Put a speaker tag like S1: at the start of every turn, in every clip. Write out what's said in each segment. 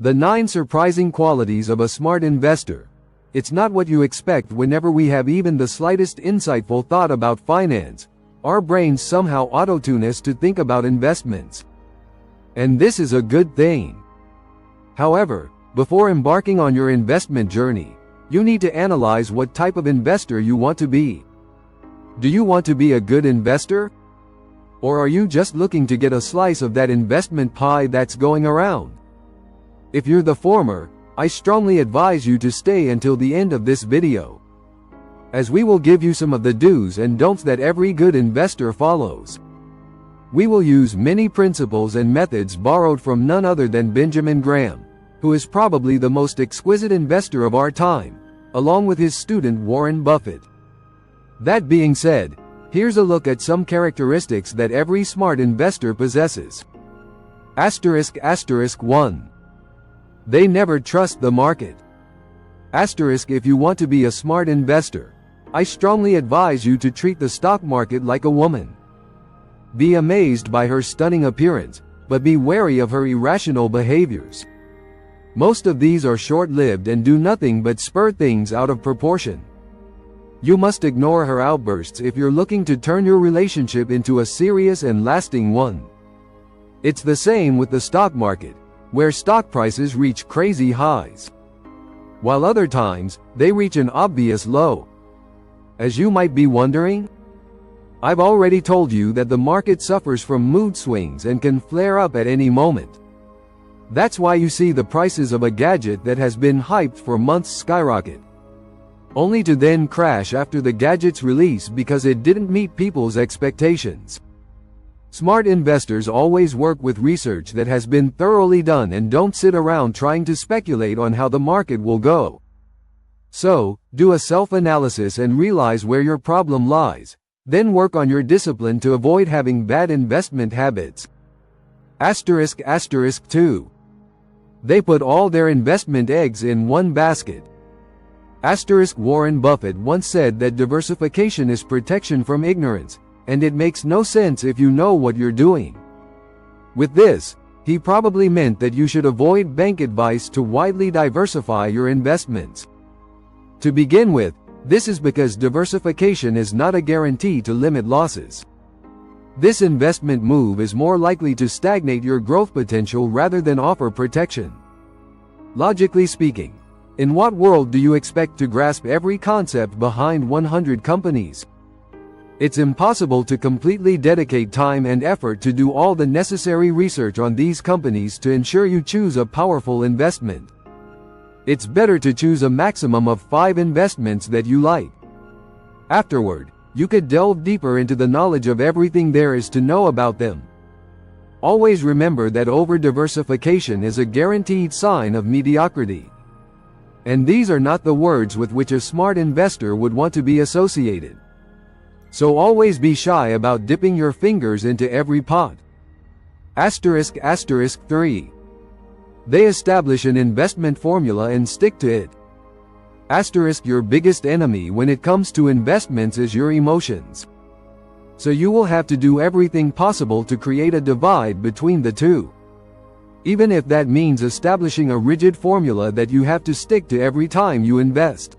S1: The 9 surprising qualities of a smart investor. It's not what you expect whenever we have even the slightest insightful thought about finance. Our brains somehow auto-tune us to think about investments. And this is a good thing. However, before embarking on your investment journey, you need to analyze what type of investor you want to be. Do you want to be a good investor? Or are you just looking to get a slice of that investment pie that's going around? If you're the former, I strongly advise you to stay until the end of this video, as we will give you some of the do's and don'ts that every good investor follows. We will use many principles and methods borrowed from none other than Benjamin Graham, who is probably the most exquisite investor of our time, along with his student Warren Buffett. That being said, here's a look at some characteristics that every smart investor possesses. **** 1. They never trust the market. ***, if you want to be a smart investor, I strongly advise you to treat the stock market like a woman. Be amazed by her stunning appearance, but be wary of her irrational behaviors. Most of these are short-lived and do nothing but spur things out of proportion. You must ignore her outbursts if you're looking to turn your relationship into a serious and lasting one. It's the same with the stock market, where stock prices reach crazy highs, while other times, they reach an obvious low. As you might be wondering, I've already told you that the market suffers from mood swings and can flare up at any moment. That's why you see the prices of a gadget that has been hyped for months skyrocket, only to then crash after the gadget's release because it didn't meet people's expectations. Smart investors always work with research that has been thoroughly done and don't sit around trying to speculate on how the market will go. So, do a self-analysis and realize where your problem lies, then work on your discipline to avoid having bad investment habits. ***, 2. They put all their investment eggs in one basket. ***, Warren Buffett once said that diversification is protection from ignorance, and it makes no sense if you know what you're doing. With this, he probably meant that you should avoid bank advice to widely diversify your investments. To begin with, this is because diversification is not a guarantee to limit losses. This investment move is more likely to stagnate your growth potential rather than offer protection. Logically speaking, in what world do you expect to grasp every concept behind 100 companies? It's impossible to completely dedicate time and effort to do all the necessary research on these companies to ensure you choose a powerful investment. It's better to choose a maximum of 5 investments that you like. Afterward, you could delve deeper into the knowledge of everything there is to know about them. Always remember that over-diversification is a guaranteed sign of mediocrity. And these are not the words with which a smart investor would want to be associated. So always be shy about dipping your fingers into every pot. ***, 3. They establish an investment formula and stick to it. ***, your biggest enemy when it comes to investments is your emotions. So you will have to do everything possible to create a divide between the two. Even if that means establishing a rigid formula that you have to stick to every time you invest.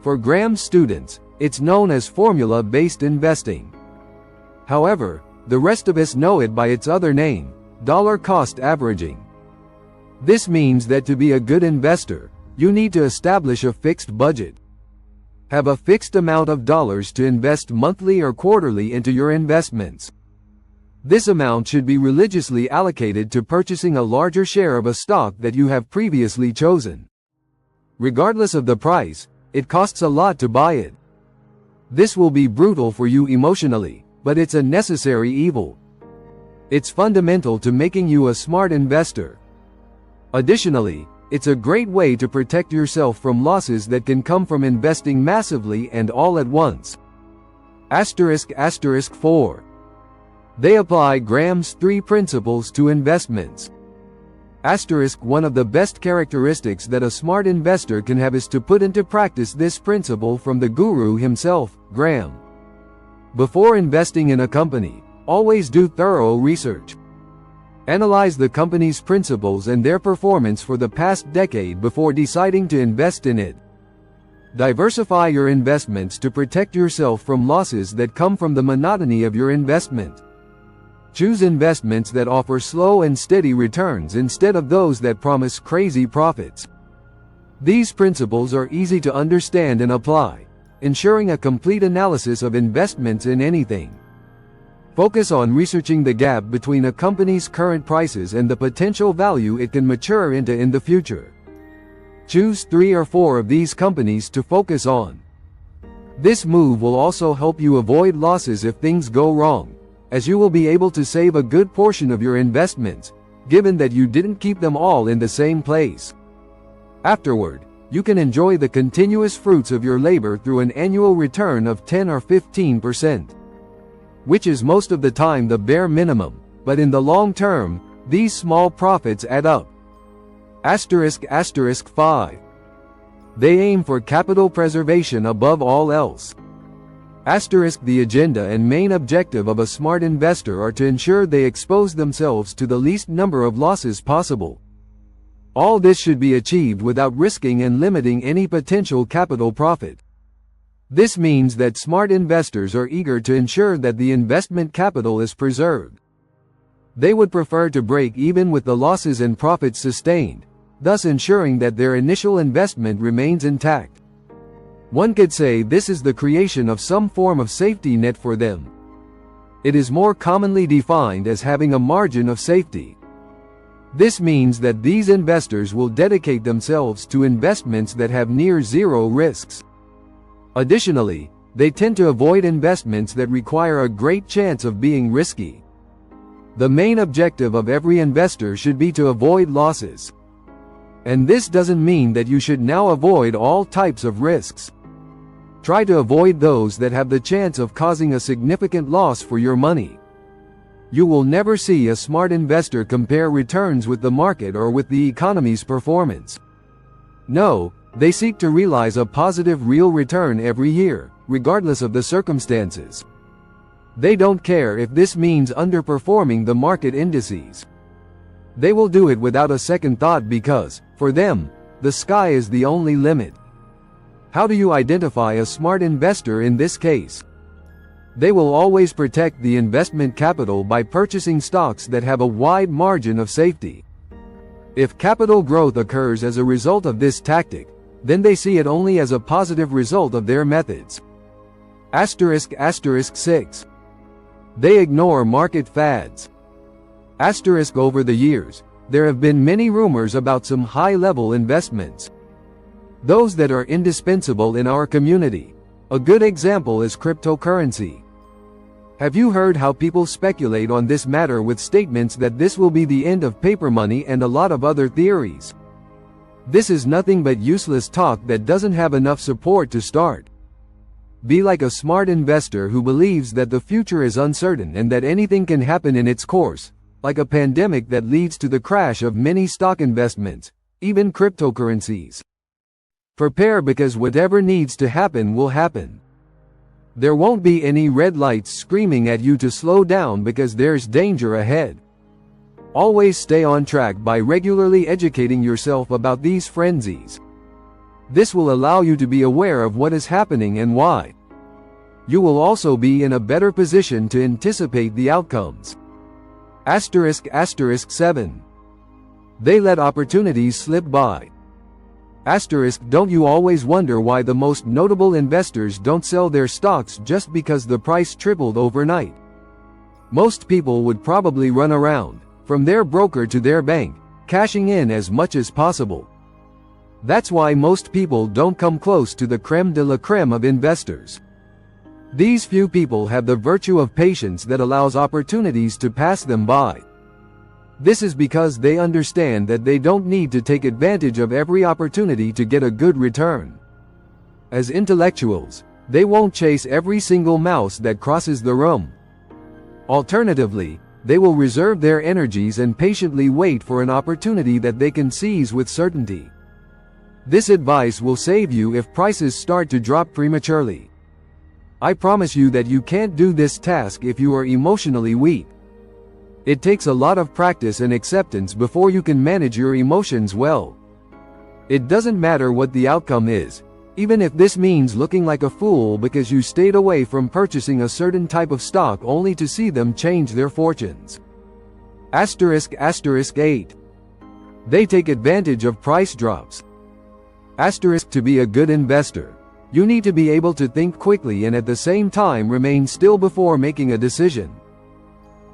S1: For Graham's students, it's known as formula-based investing. However, the rest of us know it by its other name, dollar cost averaging. This means that to be a good investor, you need to establish a fixed budget. Have a fixed amount of dollars to invest monthly or quarterly into your investments. This amount should be religiously allocated to purchasing a larger share of a stock that you have previously chosen. Regardless of the price, it costs a lot to buy it. This will be brutal for you emotionally, but it's a necessary evil. It's fundamental to making you a smart investor. Additionally, it's a great way to protect yourself from losses that can come from investing massively and all at once. ***, 4. They apply Graham's 3 principles to investments. One of the best characteristics that a smart investor can have is to put into practice this principle from the guru himself, Graham. Before investing in a company, always do thorough research. Analyze the company's principles and their performance for the past decade before deciding to invest in it. Diversify your investments to protect yourself from losses that come from the monotony of your investment. Choose investments that offer slow and steady returns instead of those that promise crazy profits. These principles are easy to understand and apply, ensuring a complete analysis of investments in anything. Focus on researching the gap between a company's current prices and the potential value it can mature into in the future. Choose 3 or 4 of these companies to focus on. This move will also help you avoid losses if things go wrong, as you will be able to save a good portion of your investments, given that you didn't keep them all in the same place. Afterward, you can enjoy the continuous fruits of your labor through an annual return of 10 or 15%. Which is most of the time the bare minimum, but in the long term, these small profits add up. ***5. They aim for capital preservation above all else. **The agenda and main objective of a smart investor are to ensure they expose themselves to the least number of losses possible. All this should be achieved without risking and limiting any potential capital profit. This means that smart investors are eager to ensure that the investment capital is preserved. They would prefer to break even with the losses and profits sustained, thus ensuring that their initial investment remains intact. One could say this is the creation of some form of safety net for them. It is more commonly defined as having a margin of safety. This means that these investors will dedicate themselves to investments that have near zero risks. Additionally, they tend to avoid investments that require a great chance of being risky. The main objective of every investor should be to avoid losses. And this doesn't mean that you should now avoid all types of risks. Try to avoid those that have the chance of causing a significant loss for your money. You will never see a smart investor compare returns with the market or with the economy's performance. No, they seek to realize a positive real return every year, regardless of the circumstances. They don't care if this means underperforming the market indices. They will do it without a second thought because, for them, the sky is the only limit. How do you identify a smart investor in this case? They will always protect the investment capital by purchasing stocks that have a wide margin of safety. If capital growth occurs as a result of this tactic, then they see it only as a positive result of their methods. **6. They ignore market fads. Over the years, there have been many rumors about some high-level investments. Those that are indispensable in our community. A good example is cryptocurrency. Have you heard how people speculate on this matter with statements that this will be the end of paper money and a lot of other theories? This is nothing but useless talk that doesn't have enough support to start. Be like a smart investor who believes that the future is uncertain and that anything can happen in its course, like a pandemic that leads to the crash of many stock investments, even cryptocurrencies. Prepare because whatever needs to happen will happen. There won't be any red lights screaming at you to slow down because there's danger ahead. Always stay on track by regularly educating yourself about these frenzies. This will allow you to be aware of what is happening and why. You will also be in a better position to anticipate the outcomes. **7. They let opportunities slip by. Don't you always wonder why the most notable investors don't sell their stocks just because the price tripled overnight? Most people would probably run around, from their broker to their bank, cashing in as much as possible. That's why most people don't come close to the crème de la crème of investors. These few people have the virtue of patience that allows opportunities to pass them by. This is because they understand that they don't need to take advantage of every opportunity to get a good return. As intellectuals, they won't chase every single mouse that crosses the room. Alternatively, they will reserve their energies and patiently wait for an opportunity that they can seize with certainty. This advice will save you if prices start to drop prematurely. I promise you that you can't do this task if you are emotionally weak. It takes a lot of practice and acceptance before you can manage your emotions well. It doesn't matter what the outcome is, even if this means looking like a fool because you stayed away from purchasing a certain type of stock only to see them change their fortunes. Asterisk 8. They take advantage of price drops. Asterisk to be a good investor, you need to be able to think quickly and at the same time remain still before making a decision.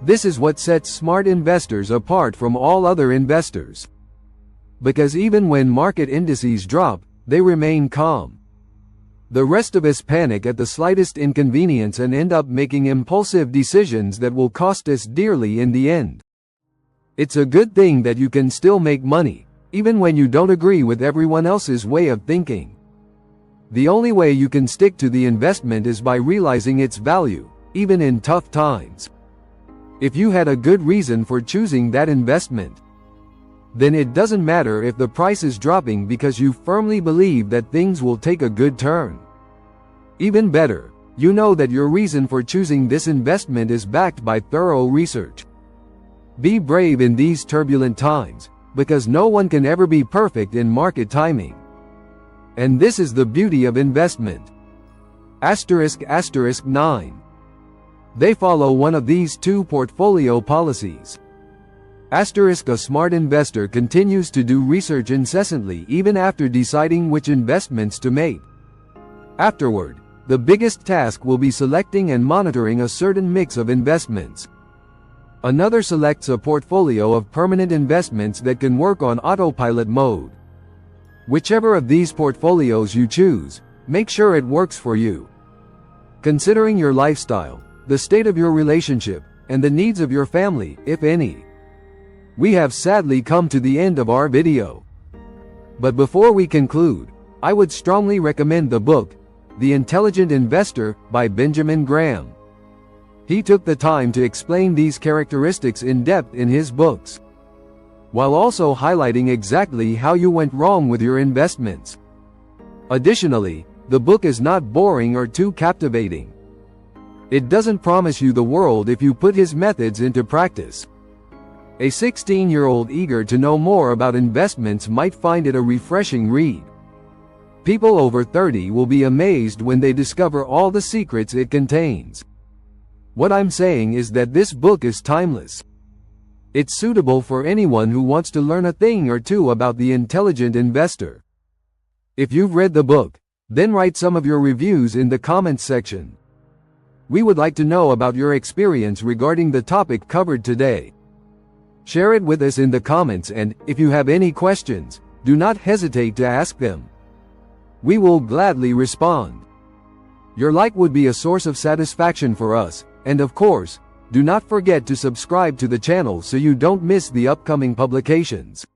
S1: This is what sets smart investors apart from all other investors. Because even when market indices drop, they remain calm. The rest of us panic at the slightest inconvenience and end up making impulsive decisions that will cost us dearly in the end. It's a good thing that you can still make money, even when you don't agree with everyone else's way of thinking. The only way you can stick to the investment is by realizing its value, even in tough times. If you had a good reason for choosing that investment, then it doesn't matter if the price is dropping because you firmly believe that things will take a good turn. Even better, you know that your reason for choosing this investment is backed by thorough research. Be brave in these turbulent times, because no one can ever be perfect in market timing. And this is the beauty of investment. Asterisk 9. They follow one of these two portfolio policies. Asterisk a smart investor continues to do research incessantly even after deciding which investments to make. Afterward, the biggest task will be selecting and monitoring a certain mix of investments. Another selects a portfolio of permanent investments that can work on autopilot mode. Whichever of these portfolios you choose, make sure it works for you. Considering your lifestyle, the state of your relationship, and the needs of your family, if any. We have sadly come to the end of our video. But before we conclude, I would strongly recommend the book, The Intelligent Investor, by Benjamin Graham. He took the time to explain these characteristics in depth in his books, while also highlighting exactly how you went wrong with your investments. Additionally, the book is not boring or too captivating. It doesn't promise you the world if you put his methods into practice. A 16-year-old eager to know more about investments might find it a refreshing read. People over 30 will be amazed when they discover all the secrets it contains. What I'm saying is that this book is timeless. It's suitable for anyone who wants to learn a thing or two about the intelligent investor. If you've read the book, then write some of your reviews in the comments section. We would like to know about your experience regarding the topic covered today. Share it with us in the comments, and, if you have any questions, do not hesitate to ask them. We will gladly respond. Your like would be a source of satisfaction for us, and of course, do not forget to subscribe to the channel so you don't miss the upcoming publications.